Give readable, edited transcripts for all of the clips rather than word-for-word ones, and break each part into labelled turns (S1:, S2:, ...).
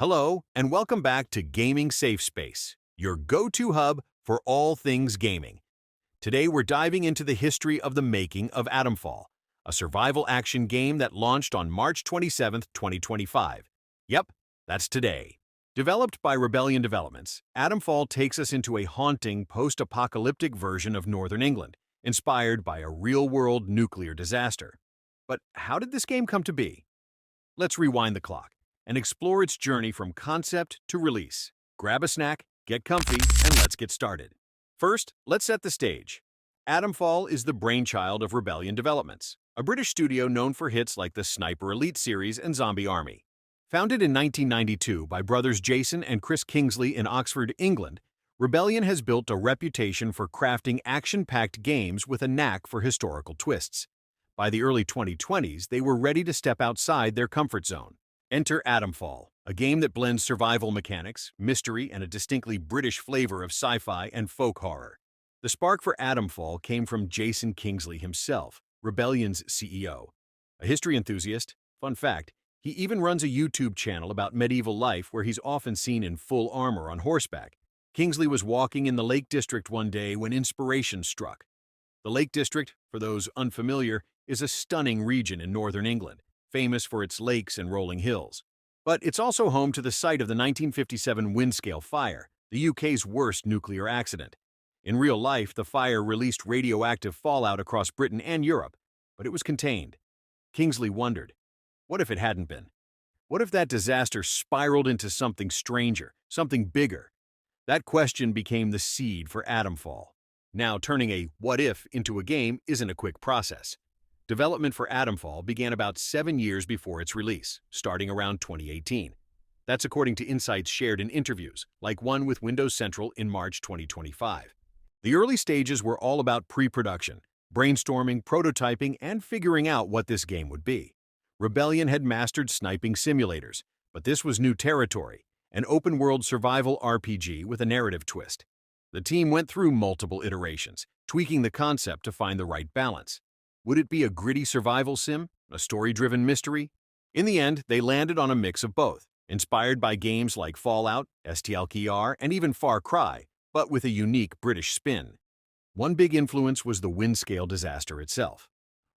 S1: Hello, and welcome back to Gaming Safe Space, your go-to hub for all things gaming. Today we're diving into the history of the Making of Atomfall, a survival action game that launched on March 27, 2025. Yep, that's today. Developed by Rebellion Developments, Atomfall takes us into a haunting post-apocalyptic version of Northern England, inspired by a real-world nuclear disaster. But how did this game come to be? Let's rewind the clock and explore its journey from concept to release. Grab a snack, get comfy, and let's get started. First, let's set the stage. Atomfall is the brainchild of Rebellion Developments, a British studio known for hits like the Sniper Elite series and Zombie Army. Founded in 1992 by brothers Jason and Chris Kingsley in Oxford, England, Rebellion has built a reputation for crafting action-packed games with a knack for historical twists. By the early 2020s, they were ready to step outside their comfort zone. Enter Atomfall, a game that blends survival mechanics, mystery, and a distinctly British flavor of sci-fi and folk horror. The spark for Atomfall came from Jason Kingsley himself, Rebellion's CEO. A history enthusiast, fun fact, he even runs a YouTube channel about medieval life where he's often seen in full armor on horseback. Kingsley was walking in the Lake District one day when inspiration struck. The Lake District, for those unfamiliar, is a stunning region in northern England, famous for its lakes and rolling hills. But it's also home to the site of the 1957 Windscale fire, the UK's worst nuclear accident. In real life, the fire released radioactive fallout across Britain and Europe, but it was contained. Kingsley wondered, what if it hadn't been? What if that disaster spiraled into something stranger, something bigger? That question became the seed for Atomfall. Now, turning a what if into a game isn't a quick process. Development for Atomfall began about 7 years before its release, starting around 2018. That's according to insights shared in interviews, like one with Windows Central in March 2025. The early stages were all about pre-production, brainstorming, prototyping, and figuring out what this game would be. Rebellion had mastered sniping simulators, but this was new territory, an open-world survival RPG with a narrative twist. The team went through multiple iterations, tweaking the concept to find the right balance. Would it be a gritty survival sim, a story-driven mystery? In the end, they landed on a mix of both, inspired by games like Fallout, STLKR, and even Far Cry, but with a unique British spin. One big influence was the Windscale disaster itself.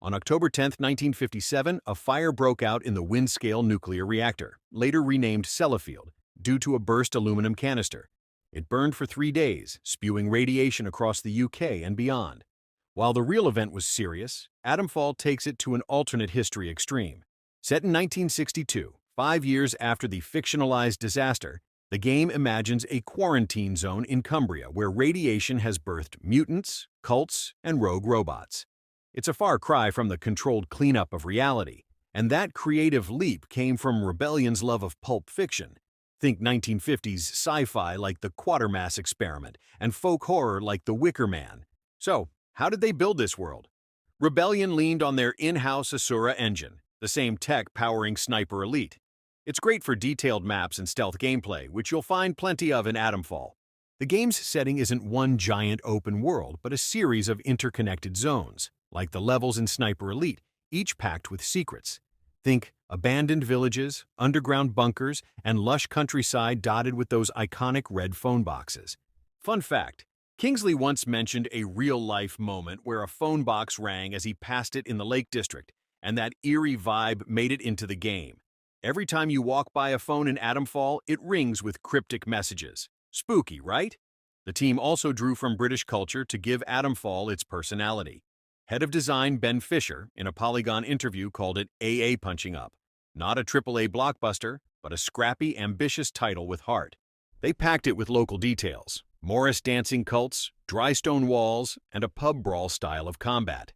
S1: On October 10, 1957, a fire broke out in the Windscale nuclear reactor, later renamed Sellafield, due to a burst aluminum canister. It burned for 3 days, spewing radiation across the UK and beyond. While the real event was serious, Atomfall takes it to an alternate history extreme. Set in 1962, 5 years after the fictionalized disaster, the game imagines a quarantine zone in Cumbria where radiation has birthed mutants, cults, and rogue robots. It's a far cry from the controlled cleanup of reality, and that creative leap came from Rebellion's love of pulp fiction. Think 1950s sci-fi like The Quatermass Experiment and folk horror like The Wicker Man. So, how did they build this world? Rebellion leaned on their in-house Asura engine, the same tech powering Sniper Elite. It's great for detailed maps and stealth gameplay, which you'll find plenty of in Atomfall. The game's setting isn't one giant open world, but a series of interconnected zones, like the levels in Sniper Elite, each packed with secrets. Think abandoned villages, underground bunkers, and lush countryside dotted with those iconic red phone boxes. Fun fact, Kingsley once mentioned a real-life moment where a phone box rang as he passed it in the Lake District, and that eerie vibe made it into the game. Every time you walk by a phone in Atomfall, it rings with cryptic messages. Spooky, right? The team also drew from British culture to give Atomfall its personality. Head of design Ben Fisher, in a Polygon interview, called it AA punching up. Not a AAA blockbuster, but a scrappy, ambitious title with heart. They packed it with local details. Morris dancing cults, dry stone walls, and a pub brawl style of combat.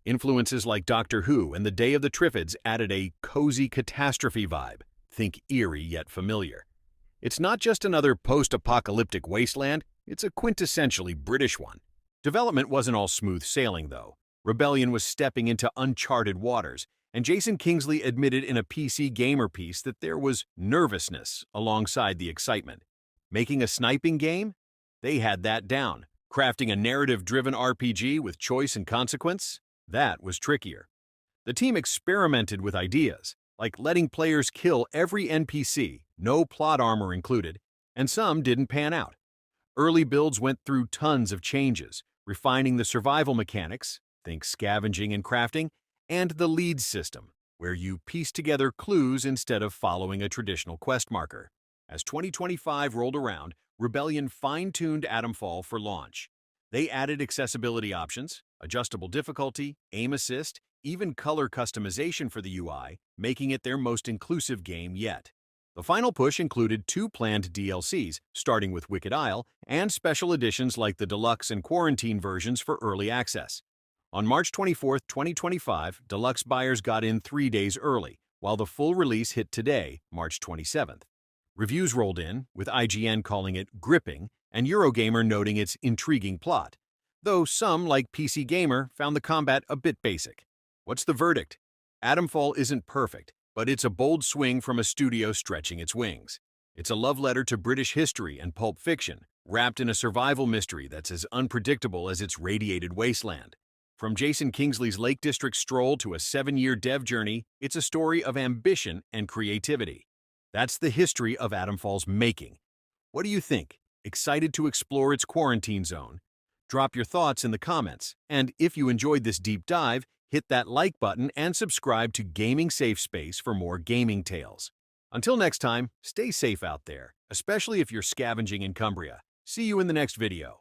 S1: Influences like Doctor Who and the Day of the Triffids added a cozy catastrophe vibe. Think eerie yet familiar. It's not just another post-apocalyptic wasteland, it's a quintessentially British one. Development wasn't all smooth sailing, though. Rebellion was stepping into uncharted waters, and Jason Kingsley admitted in a PC Gamer piece that there was nervousness alongside the excitement. Making a sniping game? They had that down. Crafting a narrative-driven RPG with choice and consequence? That was trickier. The team experimented with ideas, like letting players kill every NPC, no plot armor included, and some didn't pan out. Early builds went through tons of changes, refining the survival mechanics, think scavenging and crafting, and the lead system, where you piece together clues instead of following a traditional quest marker. As 2025 rolled around, Rebellion fine-tuned Atomfall for launch. They added accessibility options, adjustable difficulty, aim assist, even color customization for the UI, making it their most inclusive game yet. The final push included 2 planned DLCs, starting with Wicked Isle, and special editions like the Deluxe and Quarantine versions for early access. On March 24, 2025, Deluxe buyers got in 3 days early, while the full release hit today, March 27th. Reviews rolled in, with IGN calling it gripping and Eurogamer noting its intriguing plot, though some, like PC Gamer, found the combat a bit basic. What's the verdict? Atomfall isn't perfect, but it's a bold swing from a studio stretching its wings. It's a love letter to British history and pulp fiction, wrapped in a survival mystery that's as unpredictable as its radiated wasteland. From Jason Kingsley's Lake District stroll to a 7-year dev journey, it's a story of ambition and creativity. That's the history of Atomfall's making. What do you think? Excited to explore its quarantine zone? Drop your thoughts in the comments, and if you enjoyed this deep dive, hit that like button and subscribe to Gaming Safe Space for more gaming tales. Until next time, stay safe out there, especially if you're scavenging in Cumbria. See you in the next video.